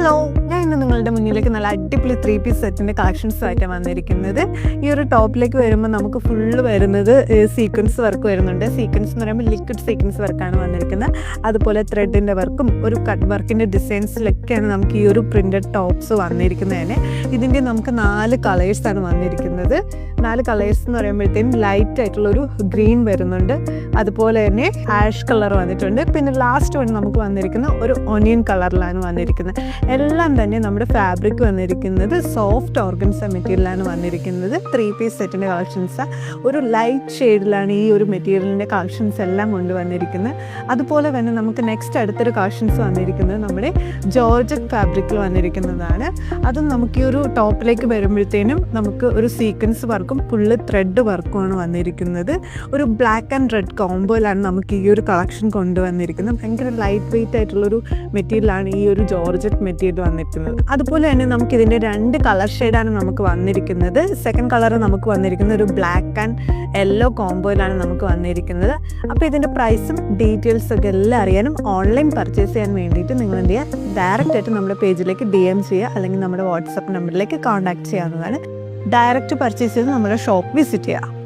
Hello, ഞാൻ ഇന്ന് നിങ്ങളുടെ മുന്നിലേക്ക് നല്ല അടിപൊളി 3 പീസ് സെറ്റിൻ്റെ കളക്ഷൻസ് ആയിട്ട് വന്നിരിക്കുന്നത്. ഈ ഒരു ടോപ്പിലേക്ക് വരുമ്പോൾ നമുക്ക് ഫുള്ള് വരുന്നത് സീക്വൻസ് വർക്ക് വരുന്നുണ്ട്. സീക്വൻസ് എന്ന് പറയുമ്പോൾ ലിക്വിഡ് സീക്വൻസ് വർക്കാണ് വന്നിരിക്കുന്നത്. അതുപോലെ ത്രെഡിൻ്റെ വർക്കും ഒരു കട്ട് വർക്കിൻ്റെ ഡിസൈൻസിലൊക്കെയാണ് നമുക്ക് ഈ ഒരു പ്രിൻറ്റഡ് ടോപ്സ് വന്നിരിക്കുന്നത് തന്നെ. ഇതിൻ്റെ നമുക്ക് 4 കളേഴ്സാണ് വന്നിരിക്കുന്നത്. 4 കളേഴ്സ് എന്ന് പറയുമ്പോഴത്തേക്കും ലൈറ്റ് ആയിട്ടുള്ളൊരു ഗ്രീൻ വരുന്നുണ്ട്, അതുപോലെ തന്നെ ആഷ് കളർ വന്നിട്ടുണ്ട്, പിന്നെ ലാസ്റ്റ് വൺ നമുക്ക് വന്നിരിക്കുന്ന ഒരു ഒനിയൻ കളറിലാണ് വന്നിരിക്കുന്നത്. എല്ലാം തന്നെ നമ്മുടെ ഫാബ്രിക് വന്നിരിക്കുന്നത് സോഫ്റ്റ് ഓർഗൻസ മെറ്റീരിയലാണ് വന്നിരിക്കുന്നത്. 3 പീസ് സെറ്റിൻ്റെ കളക്ഷൻസ് ഒരു ലൈറ്റ് ഷെയ്ഡിലാണ് ഈ ഒരു മെറ്റീരിയലിൻ്റെ കളക്ഷൻസ് എല്ലാം കൊണ്ടുവന്നിരിക്കുന്നത്. അതുപോലെ തന്നെ നമുക്ക് നെക്സ്റ്റ് അടുത്തൊരു കളക്ഷൻസ് വന്നിരിക്കുന്നത് നമ്മുടെ ജോർജറ്റ് ഫാബ്രിക്കിൽ വന്നിരിക്കുന്നതാണ്. അതും നമുക്ക് ഈ ഒരു ടോപ്പിലേക്ക് വരുമ്പോഴത്തേനും നമുക്ക് ഒരു സീക്വൻസ് വർക്കും ഫുള്ള് ത്രെഡ് വർക്കുമാണ് വന്നിരിക്കുന്നത്. ഒരു ബ്ലാക്ക് ആൻഡ് റെഡ് കോംബോയിലാണ് നമുക്ക് ഈ ഒരു കളക്ഷൻ കൊണ്ടുവന്നിരിക്കുന്നത്. ഭയങ്കര ലൈറ്റ് വെയിറ്റ് ആയിട്ടുള്ളൊരു മെറ്റീരിയലാണ് ഈ ഒരു ജോർജറ്റ് മെറ്റീരിയൽ വന്നിരിക്കുന്നത്. അതുപോലെ തന്നെ നമുക്ക് ഇതിൻ്റെ 2 കളർ ഷെയ്ഡാണ് നമുക്ക് വന്നിരിക്കുന്നത്. സെക്കൻഡ് കളർ നമുക്ക് വന്നിരിക്കുന്നത് ഒരു ബ്ലാക്ക് ആൻഡ് യെല്ലോ കോംബോയിലാണ് നമുക്ക് വന്നിരിക്കുന്നത്. അപ്പോൾ ഇതിൻ്റെ പ്രൈസും ഡീറ്റെയിൽസ് ഒക്കെ എല്ലാം അറിയാനും ഓൺലൈൻ പർച്ചേസ് ചെയ്യാൻ വേണ്ടിയിട്ട് നിങ്ങൾ എന്ത് ചെയ്യുക, ഡയറക്റ്റ് ആയിട്ട് നമ്മുടെ പേജിലേക്ക് DM ചെയ്യുക, അല്ലെങ്കിൽ നമ്മുടെ വാട്സപ്പ് നമ്പറിലേക്ക് കോൺടാക്ട് ചെയ്യാവുന്നതാണ്. ഡയറക്റ്റ് പർച്ചേസ് ചെയ്ത് നമ്മുടെ ഷോപ്പ് വിസിറ്റ് ചെയ്യുക.